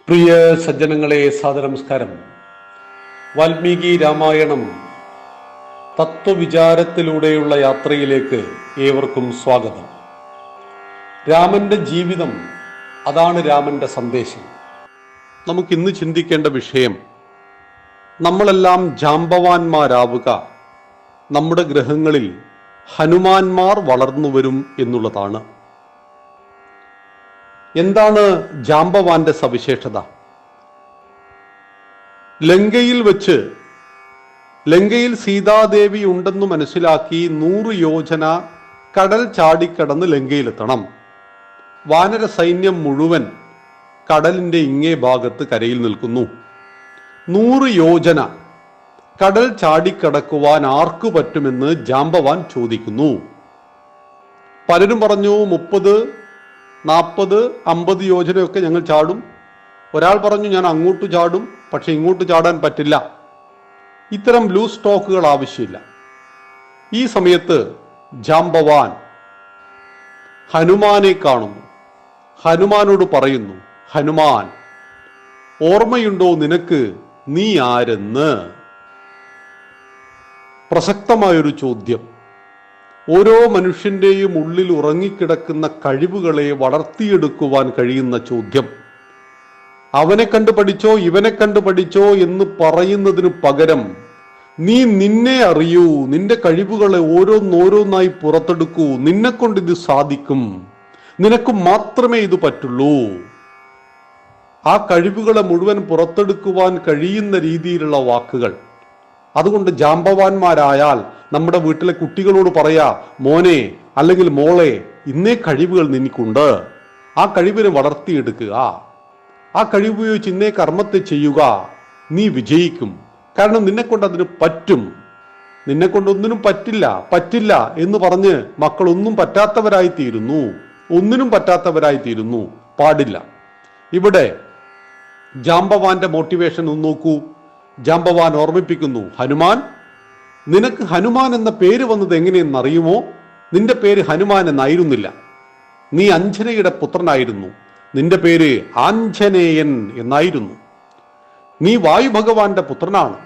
പ്രിയ സജ്ജനങ്ങളെ, സാദരനമസ്കാരം. വാൽമീകി രാമായണം തത്വവിചാരത്തിലൂടെയുള്ള യാത്രയിലേക്ക് ഏവർക്കും സ്വാഗതം. രാമന്റെ ജീവിതം, അതാണ് രാമന്റെ സന്ദേശം. നമുക്കിന്ന് ചിന്തിക്കേണ്ട വിഷയം, നമ്മളെല്ലാം ജാംബവാന്മാരാവുക, നമ്മുടെ ഗ്രഹങ്ങളിൽ ഹനുമാന്മാർ വളർന്നു വരും എന്നുള്ളതാണ്. എന്താണ് ജാംബവാന്റെ സവിശേഷത? ലങ്കയിൽ സീതാദേവി ഉണ്ടെന്ന് മനസ്സിലാക്കി 100 യോജന കടൽ ചാടിക്കടന്ന് ലങ്കയിലെത്തണം. വാനര സൈന്യം മുഴുവൻ കടലിന്റെ ഇങ്ങേ ഭാഗത്ത് കരയിൽ നിൽക്കുന്നു. 100 യോജന കടൽ ചാടിക്കടക്കുവാൻ ആർക്കു പറ്റുമെന്ന് ജാംബവാൻ ചോദിക്കുന്നു. പലരും പറഞ്ഞു 30, 40, 50 യോജനയൊക്കെ ഞങ്ങൾ ചാടും. ഒരാൾ പറഞ്ഞു ഞാൻ അങ്ങോട്ട് ചാടും, പക്ഷെ ഇങ്ങോട്ട് ചാടാൻ പറ്റില്ല. ഇത്തരം ലൂസ് സ്റ്റോക്കുകൾ ആവശ്യമില്ല. ഈ സമയത്ത് ജാംബവാൻ ഹനുമാനെ കാണുന്നു. ഹനുമാനോട് പറയുന്നു, ഹനുമാൻ, ഓർമ്മയുണ്ടോ നിനക്ക് നീ ആരെന്ന്? പ്രസക്തമായൊരു ചോദ്യം. ഓരോ മനുഷ്യന്റെയും ഉള്ളിൽ ഉറങ്ങിക്കിടക്കുന്ന കഴിവുകളെ വളർത്തിയെടുക്കുവാൻ കഴിയുന്ന ചോദ്യം. അവനെ കണ്ടു പഠിച്ചോ, ഇവനെ കണ്ടു പഠിച്ചോ എന്ന് പറയുന്നതിന് പകരം നീ നിന്നെ അറിയൂ, നിന്റെ കഴിവുകളെ ഓരോന്നോരോന്നായി പുറത്തെടുക്കൂ. നിന്നെ കൊണ്ട് ഇത് സാധിക്കും, നിനക്ക് മാത്രമേ ഇത് പറ്റുള്ളൂ. ആ കഴിവുകളെ മുഴുവൻ പുറത്തെടുക്കുവാൻ കഴിയുന്ന രീതിയിലുള്ള വാക്കുകൾ. അതുകൊണ്ട് ജാംബവാന്മാരായാൽ നമ്മുടെ വീട്ടിലെ കുട്ടികളോട് പറയാ, മോനെ അല്ലെങ്കിൽ മോളെ, ഇന്നേ കഴിവുകൾ നിനക്കുണ്ട്, ആ കഴിവിനെ വളർത്തിയെടുക്കുക, ആ കഴിവ് ഉപയോഗിച്ച് ഇന്നേ കർമ്മത്തെ ചെയ്യുക, നീ വിജയിക്കും. കാരണം നിന്നെക്കൊണ്ട് അതിന് പറ്റും. നിന്നെക്കൊണ്ടൊന്നിനും പറ്റില്ല എന്ന് പറഞ്ഞ് മക്കൾ ഒന്നും പറ്റാത്തവരായി തീരുന്നു. പാടില്ല. ഇവിടെ ജാംബവാന്റെ മോട്ടിവേഷൻ ഒന്ന് നോക്കൂ. ജാംബവാൻ ഓർമ്മിപ്പിക്കുന്നു, ഹനുമാൻ, നിനക്ക് ഹനുമാൻ എന്ന പേര് വന്നത് എങ്ങനെയെന്നറിയുമോ? നിന്റെ പേര് ഹനുമാൻ എന്നായിരുന്നില്ല. നീ അഞ്ജനയുടെ പുത്രനായിരുന്നു. നിന്റെ പേര് ആഞ്ജനേയൻ എന്നായിരുന്നു. നീ വായുഭഗവാന്റെ പുത്രനാണ്.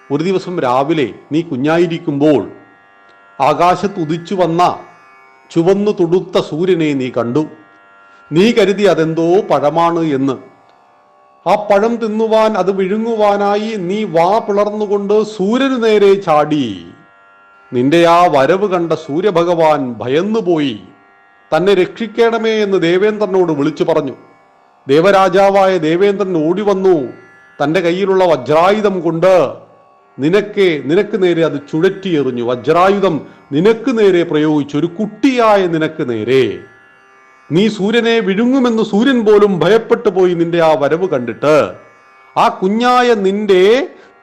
ഒരു ദിവസം രാവിലെ നീ കുഞ്ഞായിരിക്കുമ്പോൾ ആകാശത്ത് ഉദിച്ചു വന്ന ചുവന്നു തുടുത്ത സൂര്യനെ നീ കണ്ടു. നീ കരുതി അതെന്തോ പഴമാണ് എന്ന്. ആ പഴം തിന്നുവാൻ, അത് വിഴുങ്ങുവാനായി നീ വാ പിളർന്നുകൊണ്ട് സൂര്യന് നേരെ ചാടി. നിന്റെ ആ വരവ് കണ്ട സൂര്യഭഗവാൻ ഭയന്നുപോയി. തന്നെ രക്ഷിക്കണമേ എന്ന് ദേവേന്ദ്രനോട് വിളിച്ചു പറഞ്ഞു. ദേവരാജാവായ ദേവേന്ദ്രൻ ഓടി വന്നു. തൻ്റെ കയ്യിലുള്ള വജ്രായുധം കൊണ്ട് നിനക്ക് നേരെ അത് ചുഴറ്റിയെറിഞ്ഞു. വജ്രായുധം നിനക്ക് നേരെ പ്രയോഗിച്ചു, ഒരു കുട്ടിയായ നിനക്ക് നേരെ. നീ സൂര്യനെ വിഴുങ്ങുമെന്ന് സൂര്യൻ പോലും ഭയപ്പെട്ടു പോയി നിന്റെ ആ വരവ് കണ്ടിട്ട്. ആ കുഞ്ഞായ നിന്റെ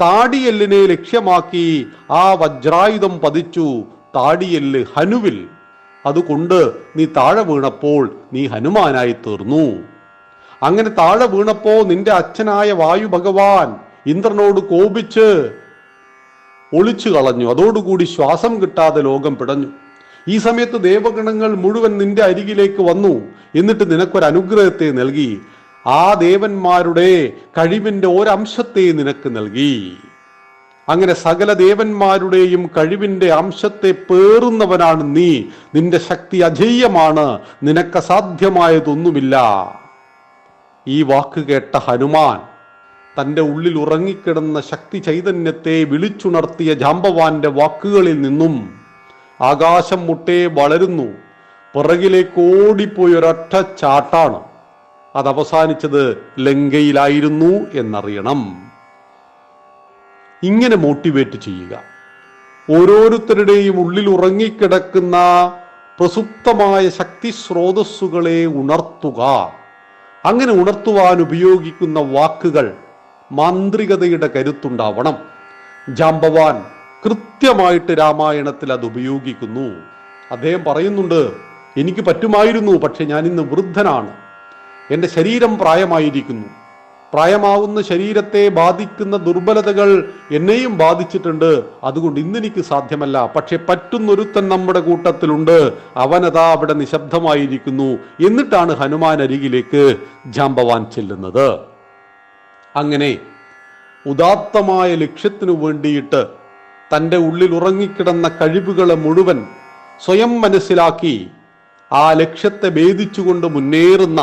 താടിയെല്ലിനെ ലക്ഷ്യമാക്കി ആ വജ്രായുധം പതിച്ചു. താടിയെല്ല് ഹനുവിൽ. അതുകൊണ്ട് നീ താഴെ വീണപ്പോൾ നീ ഹനുമാനായി തീർന്നു. അങ്ങനെ താഴെ വീണപ്പോ നിന്റെ അച്ഛനായ വായു ഭഗവാൻ ഇന്ദ്രനോട് കോപിച്ച് ഒളിച്ചു കളഞ്ഞു. അതോടുകൂടി ശ്വാസം കിട്ടാതെ ലോകം പിടഞ്ഞു. ഈ സമയത്ത് ദേവഗണങ്ങൾ മുഴുവൻ നിന്റെ അരികിലേക്ക് വന്നു. എന്നിട്ട് നിനക്കൊരു അനുഗ്രഹത്തെ നൽകി. ആ ദേവന്മാരുടെ കഴിവിന്റെ ഒരംശത്തെ നിനക്ക് നൽകി. അങ്ങനെ സകല ദേവന്മാരുടെയും കഴിവിന്റെ അംശത്തെ പേറുന്നവനാണ് നീ. നിന്റെ ശക്തി അജയ്യമാണ്, നിനക്ക് അസാധ്യമായതൊന്നുമില്ല. ഈ വാക്ക് കേട്ട ഹനുമാൻ തൻ്റെ ഉള്ളിൽ ഉറങ്ങിക്കിടന്ന ശക്തി ചൈതന്യത്തെ വിളിച്ചുണർത്തിയ ജാംബവാന്റെ വാക്കുകളിൽ നിന്നും ആകാശം മുട്ടേ വളരുന്നു. പിറകിലേക്ക് ഓടിപ്പോയി ഒരൊറ്റ ചാട്ടാണ്. അത് അവസാനിച്ചത് ലങ്കയിലായിരുന്നു എന്നറിയണം. ഇങ്ങനെ മോട്ടിവേറ്റ് ചെയ്യുക. ഓരോരുത്തരുടെയും ഉള്ളിൽ ഉറങ്ങിക്കിടക്കുന്ന പ്രസുപ്തമായ ശക്തി സ്രോതസ്സുകളെ ഉണർത്തുക. അങ്ങനെ ഉണർത്തുവാൻ ഉപയോഗിക്കുന്ന വാക്കുകൾ മാന്ത്രികതയുടെ കരുത്തുണ്ടാവണം. ജാംബവാൻ കൃത്യമായിട്ട് രാമായണത്തിൽ അത് ഉപയോഗിക്കുന്നു. അദ്ദേഹം പറയുന്നുണ്ട്, എനിക്ക് പറ്റുമായിരുന്നു, പക്ഷെ ഞാൻ ഇന്ന് വൃദ്ധനാണ്. എൻ്റെ ശരീരം പ്രായമായിരിക്കുന്നു. പ്രായമാവുന്ന ശരീരത്തെ ബാധിക്കുന്ന ദുർബലതകൾ എന്നെയും ബാധിച്ചിട്ടുണ്ട്. അതുകൊണ്ട് ഇന്നെനിക്ക് സാധ്യമല്ല. പക്ഷെ പറ്റുന്നൊരുത്തൻ നമ്മുടെ കൂട്ടത്തിലുണ്ട്. അവനതാ അവിടെ നിശബ്ദമായിരിക്കുന്നു. എന്നിട്ടാണ് ഹനുമാൻ അരികിലേക്ക് ജാംബവാൻ ചെല്ലുന്നത്. അങ്ങനെ ഉദാത്തമായ ലക്ഷ്യത്തിനു വേണ്ടിയിട്ട് തൻ്റെ ഉള്ളിൽ ഉറങ്ങിക്കിടന്ന കഴിവുകളെ മുഴുവൻ സ്വയം മനസ്സിലാക്കി ആ ലക്ഷ്യത്തെ ഭേദിച്ചുകൊണ്ട് മുന്നേറുന്ന,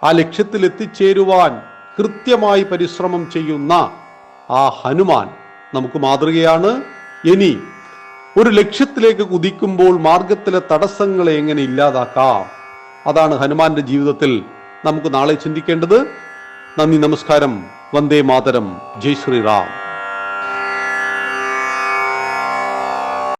ആ ലക്ഷ്യത്തിൽ എത്തിച്ചേരുവാൻ കൃത്യമായി പരിശ്രമം ചെയ്യുന്ന ആ ഹനുമാൻ നമുക്ക് മാതൃകയാണ്. ഇനി ഒരു ലക്ഷ്യത്തിലേക്ക് കുതിക്കുമ്പോൾ മാർഗത്തിലെ തടസ്സങ്ങളെ എങ്ങനെ ഇല്ലാതാക്കാം, അതാണ് ഹനുമാന്റെ ജീവിതത്തിൽ നമുക്ക് നാളെ ചിന്തിക്കേണ്ടത്. നന്ദി, നമസ്കാരം. വന്ദേ മാതരം. ജയ് ശ്രീറാം.